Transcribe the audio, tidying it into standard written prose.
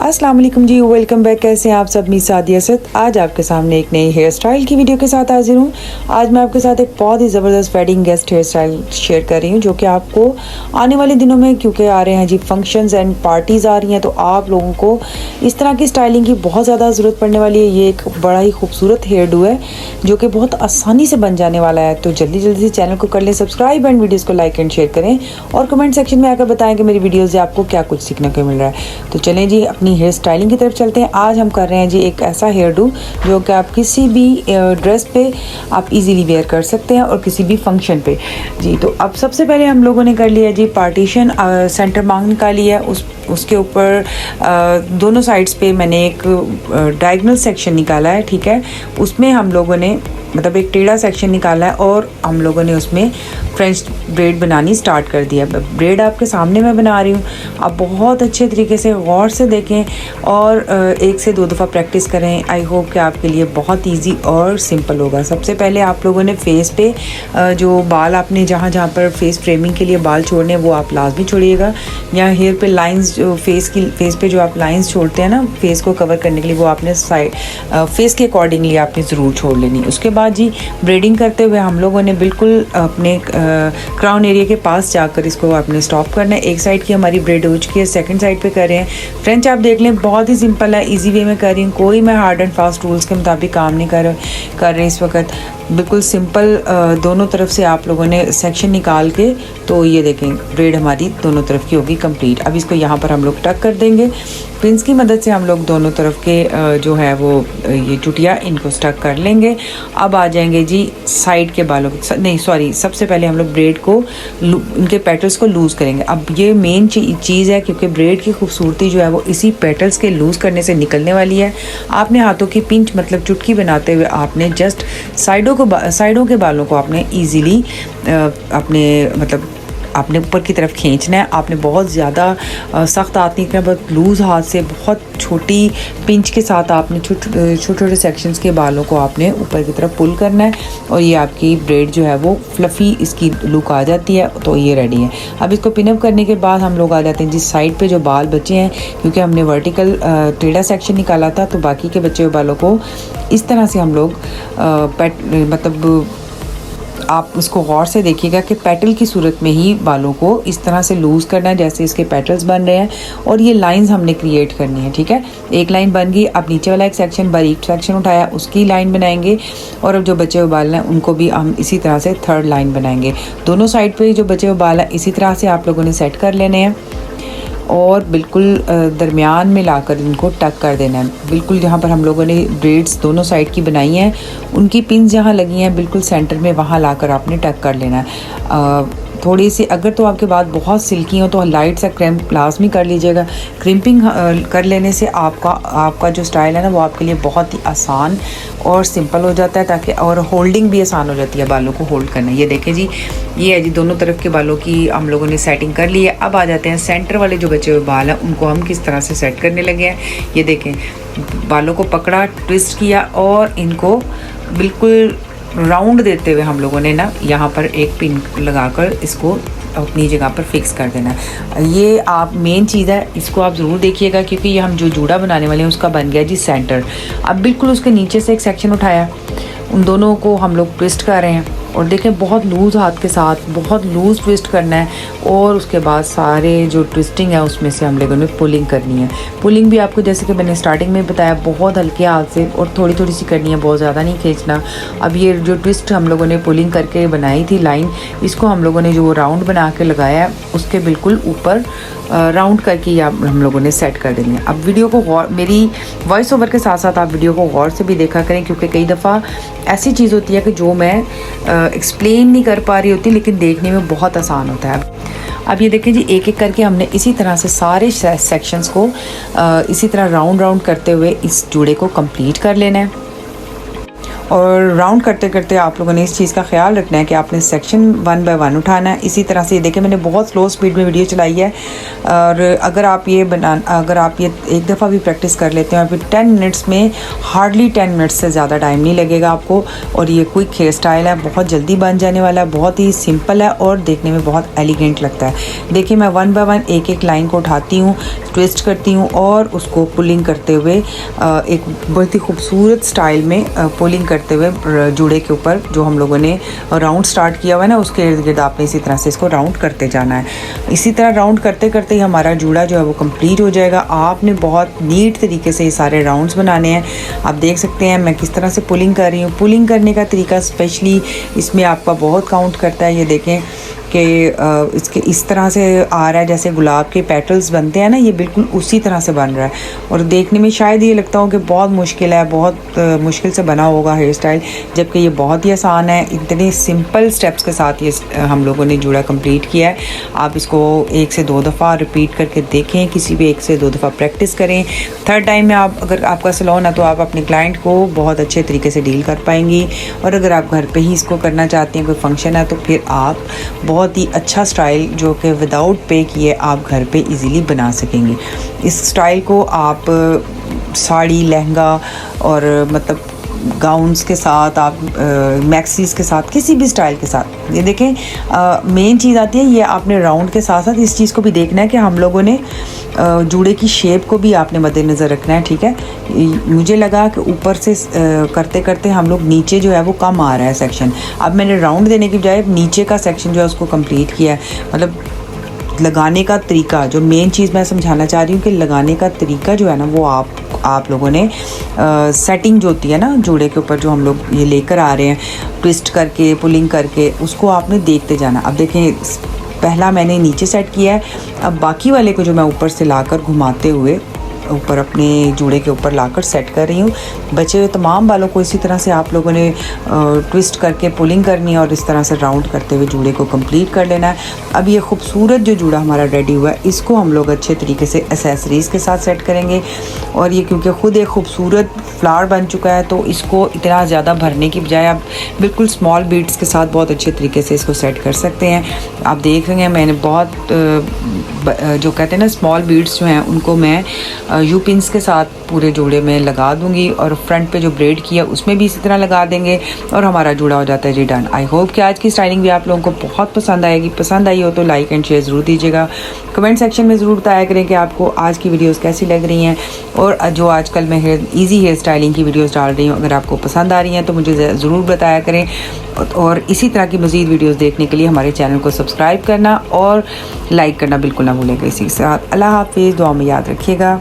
अस्सलाम वालेकुम जी, welcome back. कैसे हैं आप सब? मी सादिया असद आज आपके सामने एक नई हेयर स्टाइल की वीडियो के साथ हाजिर हूँ। आज मैं आपके साथ एक बहुत ही ज़बरदस्त wedding guest hair style share कर रही हूँ, जो कि आपको आने वाले दिनों में, क्योंकि आ रहे हैं जी फंक्शंस एंड पार्टीज़ आ रही हैं, तो आप लोगों को इस तरह की स्टाइलिंग की बहुत ज़्यादा ज़रूरत पड़ने वाली है। ये एक बड़ा ही खूबसूरत हेयर डू है जो कि बहुत आसानी से बन जाने वाला है। तो जल्दी जल्दी से चैनल को कर लें सब्सक्राइब एंड वीडियोज़ को लाइक एंड शेयर करें और कमेंट सेक्शन में आकर बताएं कि मेरी वीडियोज़ से आपको क्या कुछ सीखने को मिल रहा है। तो चलें जी अपनी हेयर स्टाइलिंग की तरफ चलते हैं। आज हम कर रहे हैं जी एक ऐसा हेयर डू जो कि आप किसी भी ड्रेस पे आप इजीली वेयर कर सकते हैं और किसी भी फंक्शन पे जी। तो अब सबसे पहले हम लोगों ने कर लिया जी पार्टीशन, सेंटर मार्क निकाली है। उसके ऊपर दोनों साइड्स पे मैंने एक डायगोनल सेक्शन निकाला है, ठीक है। उसमें हम लोगों ने मतलब एक टेढ़ा सेक्शन निकाला है और हम लोगों ने उसमें फ्रेंच ब्रेड बनानी स्टार्ट कर दिया। ब्रेड आपके सामने मैं बना रही हूँ, आप बहुत अच्छे तरीके से गौर से देखें और एक से दो दफ़ा प्रैक्टिस करें। आई होप कि आपके लिए बहुत इजी और सिंपल होगा। सबसे पहले आप लोगों ने फेस पे जो बाल आपने जहाँ पर फेस फ्रेमिंग के लिए बाल छोड़ने हैं वो आप लाजमी छोड़िएगा। यहाँ हेयर पे लाइंस जो फेस पे जो आप लाइंस छोड़ते हैं ना फेस को कवर करने के लिए, वो आपने साइड फेस के अकॉर्डिंगली आपने ज़रूर छोड़ लेनी। उसके बाद जी ब्रेडिंग करते हुए हम लोगों ने बिल्कुल अपने क्राउन एरिया के पास जाकर इसको आपने स्टॉप करना है। एक साइड की हमारी ब्रेड हो चुकी है, सेकंड साइड पे कर रहे हैं। फ्रेंच आप देख लें बहुत ही सिंपल है, इजी वे में कर रही हूँ। कोई मैं हार्ड एंड फास्ट रूल्स के मुताबिक काम नहीं कर रहे इस वक्त। बिल्कुल सिंपल दोनों तरफ से आप लोगों ने सेक्शन निकाल के, तो ये देखें ब्रेड हमारी दोनों तरफ की होगी कंप्लीट। अब इसको यहाँ पर हम लोग टक कर देंगे। पिंस की मदद से हम लोग दोनों तरफ के जो है वो ये चुटिया इनको स्टक कर लेंगे। अब आ जाएंगे जी साइड के बालों नहीं सॉरी, सबसे पहले हम लोग ब्रेड को इनके पेटल्स को लूज़ करेंगे। अब ये मेन चीज़ है, क्योंकि ब्रेड की खूबसूरती जो है वो इसी पेटल्स के लूज़ करने से निकलने वाली है। आपने हाथों की पिंच मतलब चुटकी बनाते हुए आपने जस्ट साइडों के बालों को आपने ईजीली अपने मतलब आपने ऊपर की तरफ खींचना है। आपने बहुत ज़्यादा सख्त हाथ नहीं करना, बहुत लूज़ हाथ से बहुत छोटी पिंच के साथ आपने छोटे छोटे सेक्शंस के बालों को आपने ऊपर की तरफ पुल करना है और ये आपकी ब्रेड जो है वो फ्लफ़ी इसकी लुक आ जाती है। तो ये रेडी है। अब इसको पिनअप करने के बाद हम लोग आ जाते हैं जिस साइड पे जो बाल बचे हैं, क्योंकि हमने वर्टिकल टेढ़ा सेक्शन निकाला था, तो बाकी के बचे हुए बालों को इस तरह से हम लोग मतलब आप उसको गौर से देखिएगा कि पेटल की सूरत में ही बालों को इस तरह से लूज़ करना है जैसे इसके पेटल्स बन रहे हैं, और ये लाइंस हमने क्रिएट करनी है, ठीक है। एक लाइन बन गई। अब नीचे वाला एक सेक्शन बारीक सेक्शन उठाया, उसकी लाइन बनाएंगे और अब जो बचे हुए बाल हैं उनको भी हम इसी तरह से थर्ड लाइन बनाएंगे। दोनों साइड पे जो बचे हुए बाल हैं इसी तरह से आप लोगों ने सेट कर लेने हैं और बिल्कुल दरमियान में लाकर इनको टक कर देना है। बिल्कुल जहाँ पर हम लोगों ने ब्रेड्स दोनों साइड की बनाई हैं उनकी पिंस जहाँ लगी हैं बिल्कुल सेंटर में वहाँ लाकर आपने टक कर लेना है। थोड़ी सी अगर तो आपके बाल बहुत सिल्की हो तो लाइट सा क्रैम्प लाजमी कर लीजिएगा। क्रिम्पिंग कर लेने से आपका जो स्टाइल है ना वो आपके लिए बहुत ही आसान और सिंपल हो जाता है, ताकि और होल्डिंग भी आसान हो जाती है बालों को होल्ड करना। ये देखें जी, ये है जी दोनों तरफ के बालों की हम लोगों ने सेटिंग कर ली है। अब आ जाते हैं सेंटर वाले जो बचे हुए बाल हैं उनको हम किस तरह से सेट करने लगे हैं। ये देखें बालों को पकड़ा, ट्विस्ट किया और इनको बिल्कुल राउंड देते हुए हम लोगों ने ना यहाँ पर एक पिन लगाकर इसको अपनी जगह पर फिक्स कर देना है। ये आप मेन चीज़ है, इसको आप ज़रूर देखिएगा, क्योंकि ये हम जो जूड़ा बनाने वाले हैं उसका बन गया जी सेंटर। अब बिल्कुल उसके नीचे से एक सेक्शन उठाया, उन दोनों को हम लोग ट्विस्ट कर रहे हैं और देखें बहुत लूज़ हाथ के साथ बहुत लूज़ ट्विस्ट करना है और उसके बाद सारे जो ट्विस्टिंग है उसमें से हम लोगों ने पुलिंग करनी है। पुलिंग भी आपको जैसे कि मैंने स्टार्टिंग में बताया बहुत हल्के हाथ से और थोड़ी थोड़ी सी करनी है, बहुत ज़्यादा नहीं खींचना। अब ये जो ट्विस्ट हम लोगों ने पुलिंग करके बनाई थी लाइन, इसको हम लोगों ने जो राउंड बना के लगाया है उसके बिल्कुल ऊपर राउंड करके या हम लोगों ने सेट कर देंगे। अब वीडियो को गौर, मेरी वॉइस ओवर के साथ साथ आप वीडियो को गौर से भी देखा करें, क्योंकि कई दफ़ा ऐसी चीज़ होती है कि जो मैं एक्सप्लेन नहीं कर पा रही होती लेकिन देखने में बहुत आसान होता है। अब ये देखिए जी एक एक करके हमने इसी तरह से सारे सेक्शंस को इसी तरह राउंड करते हुए इस जूड़े को कंप्लीट कर लेना है। और राउंड करते करते आप लोगों ने इस चीज़ का ख्याल रखना है कि आपने सेक्शन 1 बाय 1 उठाना है। इसी तरह से देखिए मैंने बहुत स्लो स्पीड में वीडियो चलाई है, और अगर आप ये एक दफ़ा भी प्रैक्टिस कर लेते हैं और फिर 10 मिनट्स में, हार्डली 10 मिनट्स से ज़्यादा टाइम नहीं लगेगा आपको। और ये क्विक हेयर स्टाइल है, बहुत जल्दी बन जाने वाला है, बहुत ही सिंपल है और देखने में बहुत एलिगेंट लगता है। देखिए मैं 1 बाय 1 एक एक लाइन को उठाती हूँ, ट्विस्ट करती हूँ और उसको पुलिंग करते हुए एक बहुत ही खूबसूरत स्टाइल में पुलिंग करते हुए जूड़े के ऊपर जो हम लोगों ने राउंड स्टार्ट किया हुआ है ना, उसके इर्द गिर्द आपने इसी तरह से इसको राउंड करते जाना है। इसी तरह राउंड करते करते ही हमारा जूड़ा जो है वो कंप्लीट हो जाएगा। आपने बहुत नीट तरीके से ये सारे राउंड्स बनाने हैं। आप देख सकते हैं मैं किस तरह से पुलिंग कर रही हूँ। पुलिंग करने का तरीका स्पेशली इसमें आपका बहुत काउंट करता है। ये देखें कि इसके इस तरह से आ रहा है जैसे गुलाब के पेटल्स बनते हैं ना, ये बिल्कुल उसी तरह से बन रहा है। और देखने में शायद ये लगता हो कि बहुत मुश्किल है, बहुत मुश्किल से बना होगा हेयर स्टाइल, जबकि ये बहुत ही आसान है। इतने सिंपल स्टेप्स के साथ ये हम लोगों ने जूड़ा कंप्लीट किया है। आप इसको 1 से 2 दफ़ा रिपीट करके देखें, किसी भी 1 से 2 दफ़ा प्रैक्टिस करें। थर्ड टाइम में आप, अगर आपका सैलून है तो आप अपने क्लाइंट को बहुत अच्छे तरीके से डील कर पाएंगी। और अगर आप घर पर ही इसको करना चाहती हैं, कोई फंक्शन है, तो फिर आप बहुत ही अच्छा स्टाइल जो कि विदाउट पे किए आप घर पे इजीली बना सकेंगे। इस स्टाइल को आप साड़ी, लहंगा और मतलब गाउन्स के साथ, आप मैक्सीज के साथ, किसी भी स्टाइल के साथ, ये देखें मेन चीज़ आती है, ये आपने राउंड के साथ साथ इस चीज़ को भी देखना है कि हम लोगों ने जूड़े की शेप को भी आपने मद्देनज़र रखना है, ठीक है। मुझे लगा कि ऊपर से करते करते हम लोग नीचे जो है वो कम आ रहा है सेक्शन। अब मैंने राउंड देने की बजाय नीचे का सेक्शन जो है उसको कंप्लीट किया है। मतलब लगाने का तरीका, जो मेन चीज़ मैं समझाना चाह रही हूँ कि लगाने का तरीका जो है ना, वो आप लोगों ने सेटिंग जो होती है ना जूड़े के ऊपर, जो हम लोग ये लेकर आ रहे हैं ट्विस्ट करके, पुलिंग करके, उसको आपने देखते जाना। अब देखें पहला मैंने नीचे सेट किया है, अब बाकी वाले को जो मैं ऊपर से लाकर घुमाते हुए ऊपर अपने जूड़े के ऊपर लाकर सेट कर रही हूँ। बचे हुए तमाम बालों को इसी तरह से आप लोगों ने ट्विस्ट करके पुलिंग करनी है और इस तरह से राउंड करते हुए जूड़े को कंप्लीट कर लेना है। अब ये खूबसूरत जो जूड़ा हमारा रेडी हुआ है, इसको हम लोग अच्छे तरीके से एक्सेसरीज़ के साथ सेट करेंगे। और ये क्योंकि ख़ुद एक खूबसूरत फ्लावर बन चुका है, तो इसको इतना ज़्यादा भरने की बजाय आप बिल्कुल स्मॉल बीड्स के साथ बहुत अच्छे तरीके से इसको सेट कर सकते हैं। आप देख रहे हैं मैंने बहुत जो कहते हैं ना स्मॉल बीड्स जो हैं, उनको मैं यू पिन्स के साथ पूरे जूड़े में लगा दूंगी और फ्रंट पे जो ब्रेड किया उसमें भी इसी तरह लगा देंगे और हमारा जूड़ा हो जाता है जी डन। आई होप कि आज की स्टाइलिंग भी आप लोगों को बहुत पसंद आएगी। पसंद आई हो तो लाइक एंड शेयर ज़रूर दीजिएगा। कमेंट सेक्शन में ज़रूर बताया करें कि आपको आज की वीडियोस कैसी लग रही हैं, और जो आजकल मैं ईजी हेयर स्टाइलिंग की वीडियोस डाल रही हूँ, अगर आपको पसंद आ रही हैं तो मुझे ज़रूर बताया करें। और इसी तरह की मज़ीद वीडियोस देखने के लिए हमारे चैनल को सब्सक्राइब करना और लाइक करना बिल्कुल ना भूलेगा। इसी के साथ अल्लाह हाफिज़, दुआ में याद रखिएगा।